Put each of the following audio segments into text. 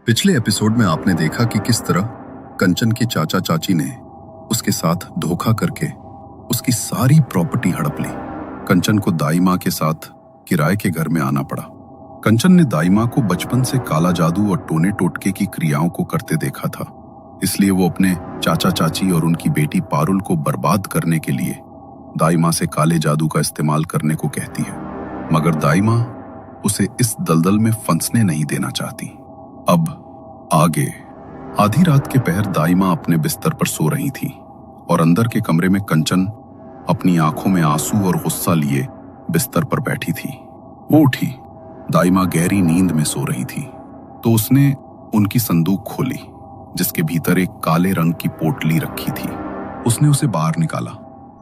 पिछले एपिसोड में आपने देखा कि किस तरह कंचन के चाचा चाची ने उसके साथ धोखा करके उसकी सारी प्रॉपर्टी हड़प ली। कंचन को दाई माँ के साथ किराए के घर में आना पड़ा। कंचन ने दाई माँ को बचपन से काला जादू और टोने टोटके की क्रियाओं को करते देखा था, इसलिए वो अपने चाचा चाची और उनकी बेटी पारुल को बर्बाद करने के लिए दाई माँ से काले जादू का इस्तेमाल करने को कहती है, मगर दाई माँ उसे इस दलदल में फंसने नहीं देना चाहती। अब आगे आधी रात के पहर दाई माँ अपने बिस्तर पर सो रही थी और अंदर के कमरे में कंचन अपनी आंखों में आंसू और गुस्सा लिए बिस्तर पर बैठी थी। वो उठी। दाई माँ गहरी नींद में सो रही थी तो उसने उनकी संदूक खोली जिसके भीतर एक काले रंग की पोटली रखी थी। उसने उसे बाहर निकाला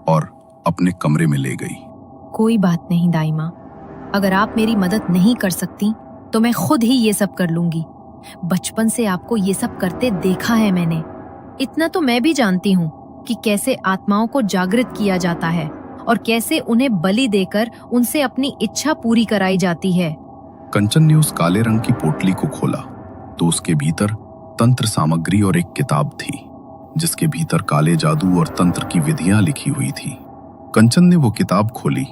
और अपने कमरे में ले गई। कोई बात नहीं दाई माँ, अगर आप मेरी मदद नहीं कर सकती तो मैं खुद ही ये सब कर लूंगी। बचपन से आपको ये सब करते देखा है मैंने। इतना तो मैं भी जानती हूँ कि कैसे आत्माओं को जागृत किया जाता है और कैसे उन्हें बलि देकर उनसे अपनी इच्छा पूरी कराई जाती है। कंचन ने उस काले रंग की पोटली को खोला तो उसके भीतर तंत्र सामग्री और एक किताब थी जिसके भीतर काले जादू और तंत्र की विधियां लिखी हुई थी। कंचन ने वो किताब खोली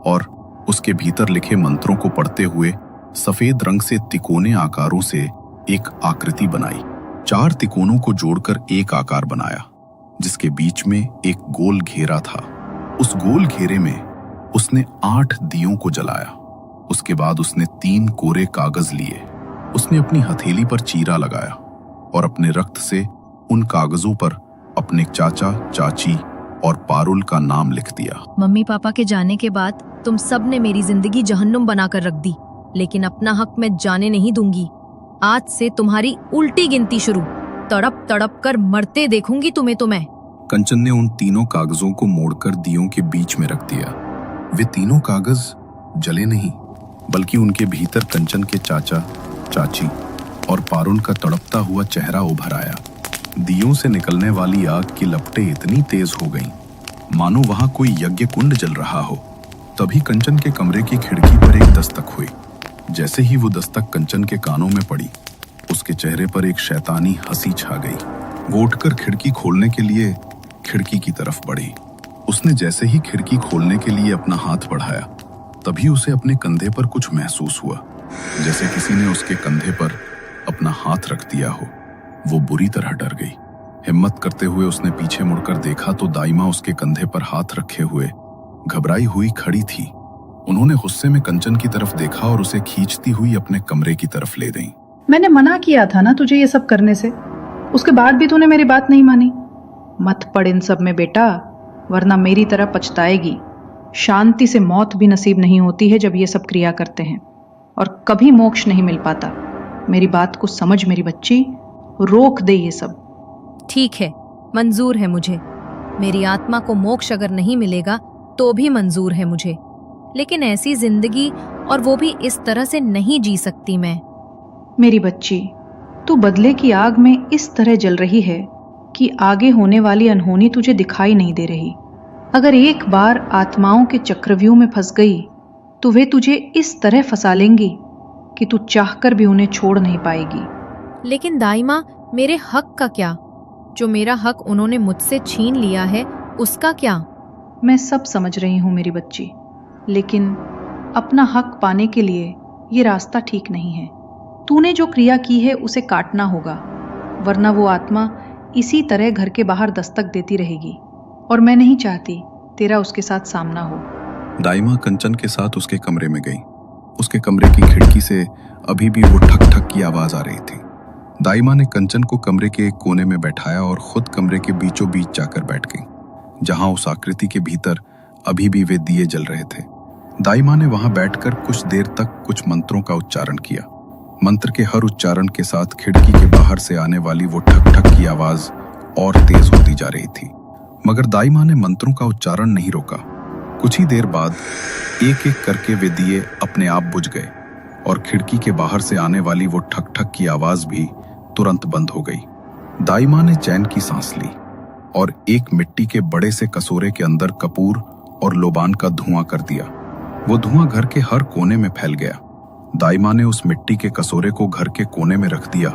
और उसके भीतर लिखे मंत्रों को पढ़ते हुए सफेद रंग से तिकोने आकारों से एक आकृति बनाई। 4 तिकोनों को जोड़कर एक आकार बनाया जिसके बीच में एक गोल घेरा था। उस गोल घेरे में उसने 8 दियों को जलाया। उसके बाद उसने 3 कोरे कागज लिए। उसने अपनी हथेली पर चीरा लगाया और अपने रक्त से उन कागजों पर अपने चाचा चाची और पारुल का नाम लिख दिया। मम्मी पापा के जाने के बाद तुम सब ने मेरी जिंदगी जहन्नुम बनाकर रख दी, लेकिन अपना हक मैं जाने नहीं दूंगी। आज से तुम्हारी उल्टी गिनती शुरू। तड़प तड़प कर मरते देखूंगी तुम्हें तो मैं। कंचन ने उन तीनों कागजों को मोड़कर दियों के बीच में रख दिया। वे तीनों कागज जले नहीं, बल्कि उनके भीतर कंचन के चाचा चाची और पारुल का तड़पता हुआ चेहरा उभर आया। दियों से निकलने वाली आग की लपटें इतनी तेज हो गईं, मानो वहां कोई यज्ञ कुंड जल रहा हो। तभी कंचन के कमरे की खिड़की पर एक दस्तक हुई। जैसे ही वो दस्तक कंचन के कानों में पड़ी, उसके चेहरे पर एक शैतानी हंसी छा गई। वो उठकर खिड़की खोलने के लिए खिड़की की तरफ बढ़ी। उसने जैसे ही खिड़की खोलने के लिए अपना हाथ बढ़ाया, तभी उसे अपने कंधे पर कुछ महसूस हुआ, जैसे किसी ने उसके कंधे पर अपना हाथ रख दिया हो। वो बुरी तरह डर गई। हिम्मत करते हुए उसने पीछे मुड़कर देखा तो दाई माँ उसके कंधे पर हाथ रखे हुए घबराई हुई खड़ी थी। उन्होंने गुस्से में कंचन की तरफ देखा और उसे खींचती हुई अपने कमरे की तरफ ले गईं। मैंने मना किया था ना तुझे ये सब करने से, उसके बाद भी तूने मेरी बात नहीं मानी। मत पड़ इन सब में बेटा, वरना मेरी तरह पछताएगी। शांति से मौत भी नसीब नहीं होती है जब ये सब क्रिया करते हैं, और कभी मोक्ष नहीं मिल पाता। मेरी बात को समझ मेरी बच्ची, रोक दे ये सब। ठीक है, मंजूर है मुझे। मेरी आत्मा को मोक्ष अगर नहीं मिलेगा तो भी मंजूर है मुझे, लेकिन ऐसी जिंदगी और वो भी इस तरह से नहीं जी सकती मैं। मेरी बच्ची, तू बदले की आग में इस तरह जल रही है कि आगे होने वाली अनहोनी तुझे दिखाई नहीं दे रही। अगर एक बार आत्माओं के चक्रव्यूह में फंस गई तो वे तुझे इस तरह फंसा लेंगी कि तू चाहकर भी उन्हें छोड़ नहीं पाएगी। लेकिन दाई माँ, मेरे हक का क्या? जो मेरा हक उन्होंने मुझसे छीन लिया है उसका क्या? मैं सब समझ रही हूँ मेरी बच्ची, लेकिन अपना हक पाने के लिए ये रास्ता ठीक नहीं है। तूने जो क्रिया की है उसे काटना होगा, वरना वो आत्मा इसी तरह घर के बाहर दस्तक देती रहेगी, और मैं नहीं चाहती तेरा उसके साथ सामना हो। दाई माँ कंचन के साथ उसके कमरे में गई। उसके कमरे की खिड़की से अभी भी वो ठक ठक की आवाज आ रही थी। दाई माँ ने कंचन को कमरे के एक कोने में बैठाया और खुद कमरे के बीचों बीच जाकर बैठ गई, जहां उस आकृति के भीतर अभी भी वे दिए जल रहे थे। दाई माँ ने वहां बैठकर कुछ देर तक कुछ मंत्रों का उच्चारण किया। मंत्र के हर उच्चारण के साथ खिड़की के बाहर से आने वाली वो ठक ठक की आवाज और तेज होती जा रही थी, मगर दाई माँ ने मंत्रों का उच्चारण नहीं रोका। कुछ ही देर बाद एक एक करके वे दिए अपने आप बुझ गए और खिड़की के बाहर से आने वाली वो ठक ठक की आवाज भी तुरंत बंद हो गई। दाई माँ ने चैन की सांस ली और एक मिट्टी के बड़े से कसूरे के अंदर कपूर और लोबान का धुआं कर दिया। वो धुआं घर के हर कोने में फैल गया। दाई माँ ने उस मिट्टी के कसूरे को घर के कोने में रख दिया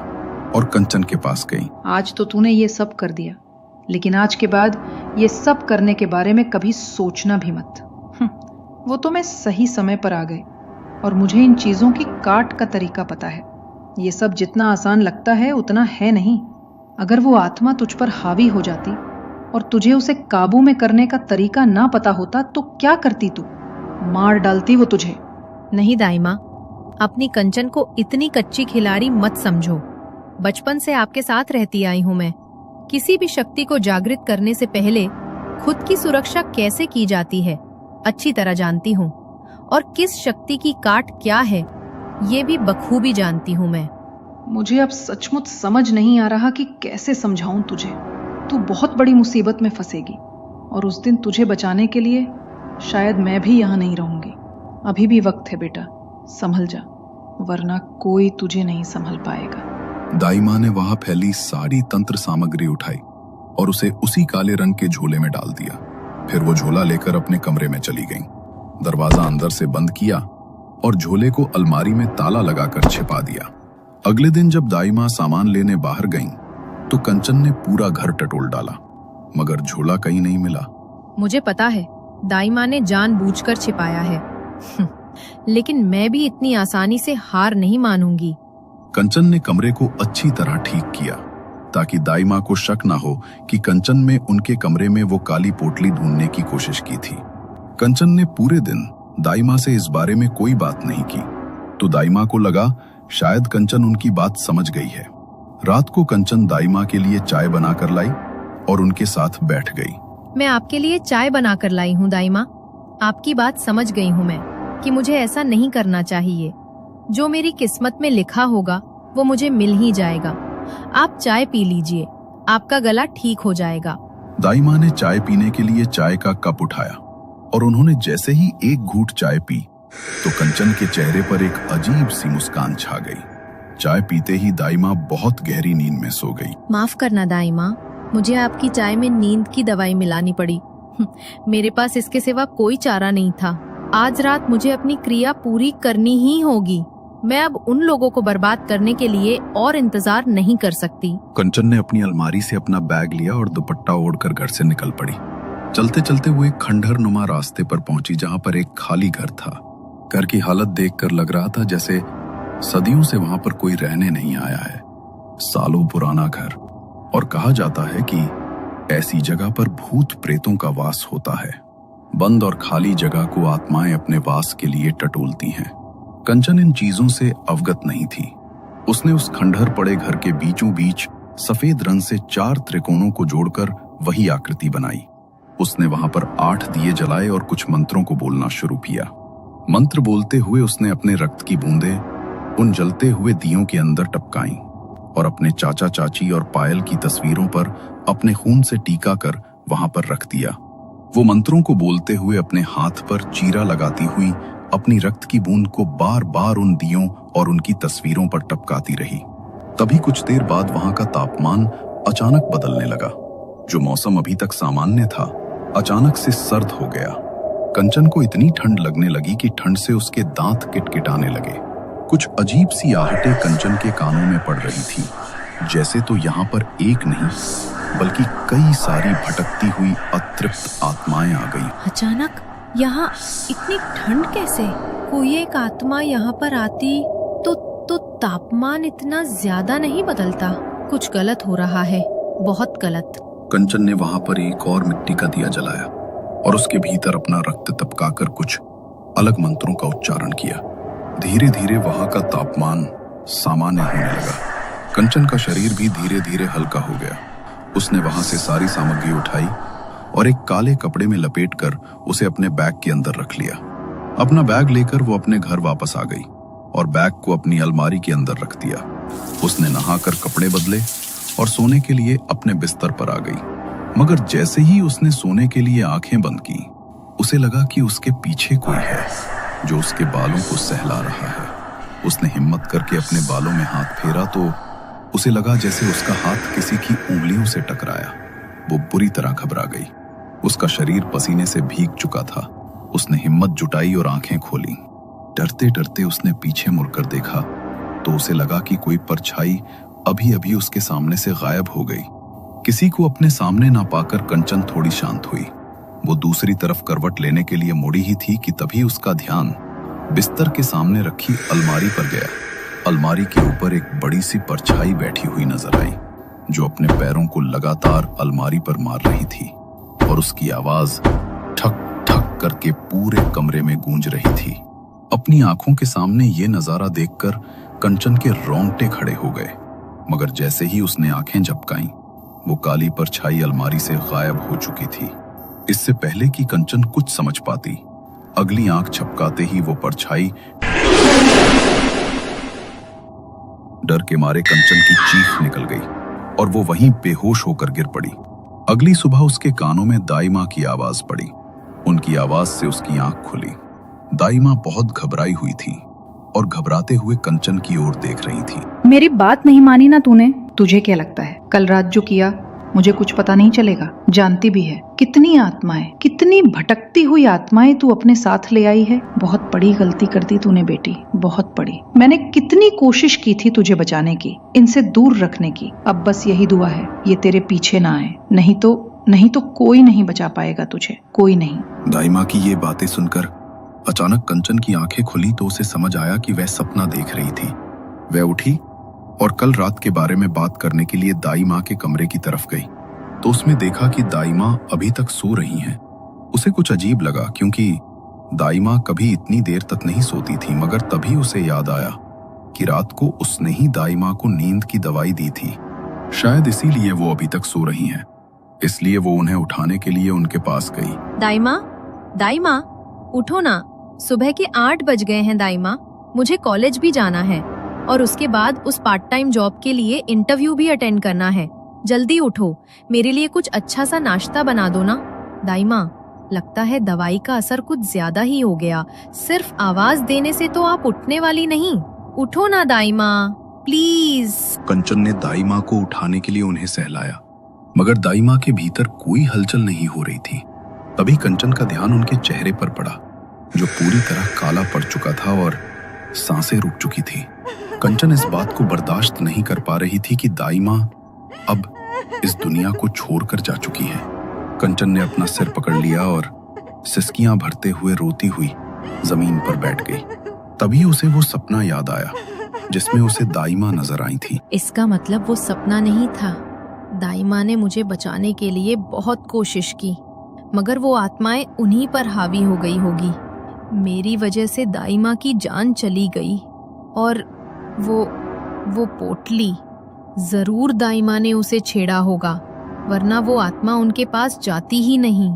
और कंचन के पास गई। आज तो तूने ये सब कर दिया, लेकिन आज के बाद ये सब करने के बारे में कभी सोचना भी मत। वो तो मैं सही समय पर आ गए और मुझे इन चीजों की काट का तरीका पता है। ये सब जितना आसान लगता है उतना है नहीं। अगर वो आत्मा तुझ पर हावी हो जाती और तुझे उसे काबू में करने का तरीका ना पता होता तो क्या करती तू? मार डालती वो तुझे। नहीं दाई माँ, अपनी कंचन को इतनी कच्ची खिलाड़ी मत समझो। बचपन से आपके साथ रहती आई हूँ मैं। किसी भी शक्ति को जागृत करने से पहले खुद की सुरक्षा कैसे की जाती है अच्छी तरह जानती हूँ, और किस शक्ति की काट क्या है ये भी बखूबी जानती हूँ मैं। मुझे अब सचमुच समझ नहीं आ रहा कि कैसे समझाऊं तुझे। तू बहुत बड़ी मुसीबत में फंसेगी और उस दिन तुझे बचाने के लिए शायद मैं भी यहाँ नहीं रहूंगी। अभी भी वक्त है बेटा, संभल जा, वरना कोई तुझे नहीं संभल पाएगा। दाई माँ ने वहां फैली सारी तंत्र सामग्री उठाई और उसे उसी काले रंग के झोले में डाल दिया। फिर वो झोला लेकर अपने कमरे में चली गईं। दरवाजा अंदर से बंद किया और झोले को अलमारी में ताला लगाकर छिपा दिया। अगले दिन जब दाई माँ सामान लेने बाहर गईं, तो कंचन ने पूरा घर टटोल डाला, मगर झोला कहीं नहीं मिला। मुझे पता है दाई माँ ने जानबूझकर छिपाया है, लेकिन मैं भी इतनी आसानी से हार नहीं मानूंगी। कंचन ने कमरे को अच्छी तरह ठीक किया ताकि दाई माँ को शक ना हो कि कंचन में उनके कमरे में वो काली पोटली ढूंढने की कोशिश की थी। कंचन ने पूरे दिन दाई माँ से इस बारे में कोई बात नहीं की, तो दाई माँ को लगा शायद कंचन उनकी बात समझ गई है। रात को कंचन दाई माँ के लिए चाय बनाकर लाई और उनके साथ बैठ गई। मैं आपके लिए चाय बनाकर लाई हूँ दाई माँ। आपकी बात समझ गई हूँ मैं कि मुझे ऐसा नहीं करना चाहिए। जो मेरी किस्मत में लिखा होगा वो मुझे मिल ही जाएगा। आप चाय पी लीजिए, आपका गला ठीक हो जाएगा। दाई माँ ने चाय पीने के लिए चाय का कप उठाया और उन्होंने जैसे ही एक घूंट चाय पी तो कंचन के चेहरे पर एक अजीब सी मुस्कान छा गई। चाय पीते ही दाई माँ बहुत गहरी नींद में सो गई। माफ करना दाई माँ, मुझे आपकी चाय में नींद की दवाई मिलानी पड़ी। मेरे पास इसके सिवा कोई चारा नहीं था। आज रात मुझे अपनी क्रिया पूरी करनी ही होगी। मैं अब उन लोगों को बर्बाद करने के लिए और इंतजार नहीं कर सकती। कंचन ने अपनी अलमारी से अपना बैग लिया और दुपट्टा ओढ़कर घर से निकल पड़ी। चलते चलते वो एक खंडहर नुमा रास्ते पर पहुंची जहां पर एक खाली घर था। घर की हालत देखकर लग रहा था जैसे सदियों से वहां पर कोई रहने नहीं आया है। सालों पुराना घर, और कहा जाता है कि ऐसी जगह पर भूत प्रेतों का वास होता है। बंद और खाली जगह को आत्माएं अपने वास के लिए टटोलती हैं। कंचन इन चीजों से अवगत नहीं थी। उसने उस खंडहर पड़े घर के बीचों बीच सफेद रंग से 4 त्रिकोणों को जोड़कर वही आकृति बनाई। उसने वहां पर 8 दिए जलाए और कुछ मंत्रों को बोलना शुरू किया। मंत्र बोलते हुए उसने अपने रक्त की बूंदें उन जलते हुए दियों के अंदर टपकाई और अपने चाचा चाची और पायल की तस्वीरों पर अपने खून से टीका कर वहां पर रख दिया। वो मंत्रों को बोलते हुए अपने हाथ पर चीरा लगाती हुई अपनी रक्त की बूंद को बार बार उन दियों और उनकी तस्वीरों पर टपकाती रही। तभी कुछ देर बाद वहां का तापमान अचानक बदलने लगा। जो मौसम अभी तक सामान्य था अचानक से सर्द हो गया। कंचन को इतनी ठंड लगने लगी कि ठंड से उसके दांत किटकिटाने लगे। कुछ अजीब सी आहटें कंचन के कानों में पड़ रही थी, जैसे तो यहाँ पर एक नहीं बल्कि कई सारी भटकती हुई अतृप्त आत्माएं आ गई। अचानक यहाँ इतनी ठंड कैसे? कोई एक आत्मा यहाँ पर आती तो तापमान इतना ज्यादा नहीं बदलता। कुछ गलत हो रहा है, बहुत गलत। कंचन ने वहां पर एक और मिट्टी का दिया जलाया और उसके भीतर अपना रक्त टपकाकर कुछ अलग मंत्रों का उच्चारण किया। धीरे धीरे वहां का तापमान सामान्य होने लगा। कंचन का शरीर भी धीरे धीरे हल्का हो गया। उसने वहां से सारी सामग्री उठाई और एक काले कपड़े में लपेटकर उसे अपने बैग के अंदर रख लिया। अपना बैग लेकर वो अपने घर वापस आ गई और बैग को अपनी अलमारी के अंदर रख दिया। उसने नहाकर कपड़े बदले और सोने के लिए अपने बिस्तर पर आ गई। मगर जैसे ही उसने सोने के लिए आंखें बंद की, उसे लगा कि उसके पीछे कोई है जो उसके बालों को सहला रहा है। उसने हिम्मत करके अपने बालों में हाथ फेरा तो उसे लगा जैसे उसका हाथ किसी की उंगलियों से टकराया। वो बुरी तरह घबरा गई। उसका शरीर पसीने से भीग चुका था। उसने हिम्मत जुटाई और आंखें खोली। डरते डरते उसने पीछे मुड़कर देखा तो उसे लगा कि कोई परछाई अभी अभी उसके सामने से गायब हो गई। किसी को अपने सामने ना पाकर कंचन थोड़ी शांत हुई। वो दूसरी तरफ करवट लेने के लिए मुड़ी ही थी कि तभी उसका ध्यान बिस्तर के सामने रखी अलमारी पर गया। अलमारी के ऊपर एक बड़ी सी परछाई बैठी हुई नजर आई, जो अपने पैरों को लगातार अलमारी पर मार रही थी और उसकी आवाज ठक ठक करके पूरे कमरे में गूंज रही थी। अपनी आंखों के सामने ये नजारा देखकर कंचन के रोंगटे खड़े हो गए, मगर जैसे ही उसने आंखें झपकाईं, वो काली परछाई अलमारी से गायब हो चुकी थी। इससे पहले कि कंचन कुछ समझ पाती, अगली आंख झपकाते ही वो परछाई डर के मारे कंचन की चीख निकल गई और वो वहीं बेहोश होकर गिर पड़ी। अगली सुबह उसके कानों में दाई माँ की आवाज पड़ी। उनकी आवाज से उसकी आंख खुली। दाई माँ बहुत घबराई हुई थी और घबराते हुए कंचन की ओर देख रही थी। मेरी बात नहीं मानी ना तूने? तुझे क्या लगता है कल रात जो किया मुझे कुछ पता नहीं चलेगा? जानती भी है कितनी आत्माएं, कितनी भटकती हुई आत्माएं तू अपने साथ ले आई है। बहुत बड़ी गलती कर दी तूने बेटी, बहुत बड़ी। मैंने कितनी कोशिश की थी तुझे बचाने की, इनसे दूर रखने की। अब बस यही दुआ है ये तेरे पीछे ना आए, नहीं तो कोई नहीं बचा पाएगा तुझे, कोई नहीं। दाई माँ की ये बातें सुनकर अचानक कंचन की आंखें खुली तो उसे समझ आया कि वह सपना देख रही थी। वह उठी और कल रात के बारे में बात करने के लिए दाई माँ के कमरे की तरफ गई तो उसमें देखा कि दाई माँ अभी तक सो रही हैं। उसे कुछ अजीब लगा क्योंकि दाई माँ कभी इतनी देर तक नहीं सोती थी, मगर तभी उसे याद आया कि रात को उसने ही दाई माँ को नींद की दवाई दी थी। शायद इसीलिए वो अभी तक सो रही हैं। इसलिए वो उन्हें उठाने के लिए उनके पास गई। दाई माँ, उठो ना, सुबह के 8 बज गए हैं दाई माँ। मुझे कॉलेज भी जाना है और उसके बाद उस पार्ट टाइम जॉब के लिए इंटरव्यू भी अटेंड करना है। जल्दी उठो, मेरे लिए कुछ अच्छा सा नाश्ता बना दो ना। दाई माँ, लगता है दवाई का असर कुछ ज्यादा ही हो गया। सिर्फ आवाज देने से तो आप उठने वाली नहीं। उठो ना दाई माँ, प्लीज। कंचन ने दाई माँ को उठाने के लिए उन्हें सहलाया, मगर दाई माँ के भीतर कोई हलचल नहीं हो रही थी। तभी कंचन का ध्यान उनके चेहरे पर पड़ा, जो पूरी तरह काला पड़ चुका था और सांसें रुक चुकी थी। कंचन इस बात को बर्दाश्त नहीं कर पा रही थी कि दाई माँ अब इस दुनिया को छोड़कर जा चुकी है। कंचन ने अपना सिर पकड़ लिया और सिसकियां भरते हुए रोती हुई जमीन पर बैठ गई। तभी उसे वो सपना याद आया जिसमें उसे दाई माँ नजर आई थी। इसका मतलब वो सपना नहीं था। दाई माँ ने मुझे बचाने के लिए बहुत कोशिश की, मगर वो आत्माएं उन्हीं पर हावी हो गई होगी। मेरी वजह से दाई माँ की जान चली गई और वो पोटली, जरूर दाई माँ ने उसे छेड़ा होगा, वरना वो आत्मा उनके पास जाती ही नहीं।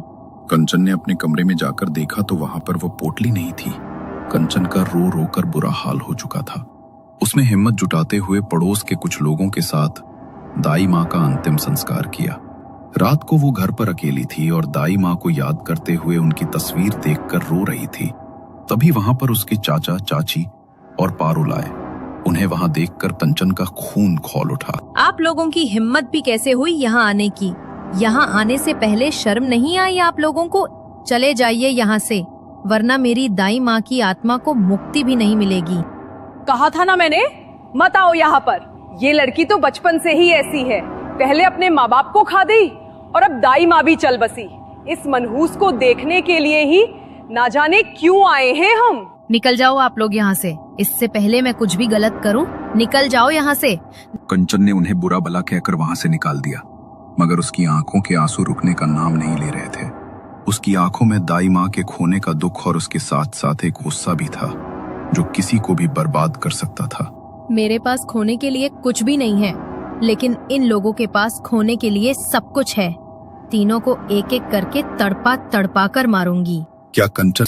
कंचन ने अपने कमरे में जाकर देखा तो वहां पर वो पोटली नहीं थी। कंचन का रो रो कर बुरा हाल हो चुका था। उसने हिम्मत जुटाते हुए पड़ोस के कुछ लोगों के साथ दाई माँ का अंतिम संस्कार किया। रात को वो घर पर अकेली थी और दाई माँ को याद करते हुए उनकी तस्वीर देखकर रो रही थी। तभी वहां पर उसके चाचा, चाची और पारुल आए। उन्हें वहां देखकर कंचन का खून खौल उठा। आप लोगों की हिम्मत भी कैसे हुई यहाँ आने की? यहाँ आने से पहले शर्म नहीं आई आप लोगों को? चले जाइए यहाँ से, वरना मेरी दाई माँ की आत्मा को मुक्ति भी नहीं मिलेगी। कहा था ना मैंने, मत आओ यहाँ पर। ये लड़की तो बचपन से ही ऐसी है, पहले अपने माँ बाप को खा दी और अब दाई माँ भी चल बसी। इस मनहूस को देखने के लिए ही ना जाने क्यों आए हैं हम। निकल जाओ आप लोग यहाँ से, इससे पहले मैं कुछ भी गलत करूं। निकल जाओ यहाँ से। कंचन ने उन्हें बुरा भला कहकर वहां से निकाल दिया, मगर उसकी आंखों के आंसू रुकने का नाम नहीं ले रहे थे। उसकी आंखों में दाई माँ के खोने का दुख और उसके साथ साथ एक गुस्सा भी था जो किसी को भी बर्बाद कर सकता था। मेरे पास खोने के लिए कुछ भी नहीं है, लेकिन इन लोगों के पास खोने के लिए सब कुछ है। तीनों को एक एक करके तड़पा तड़पा कर मारूंगी। क्या कंचन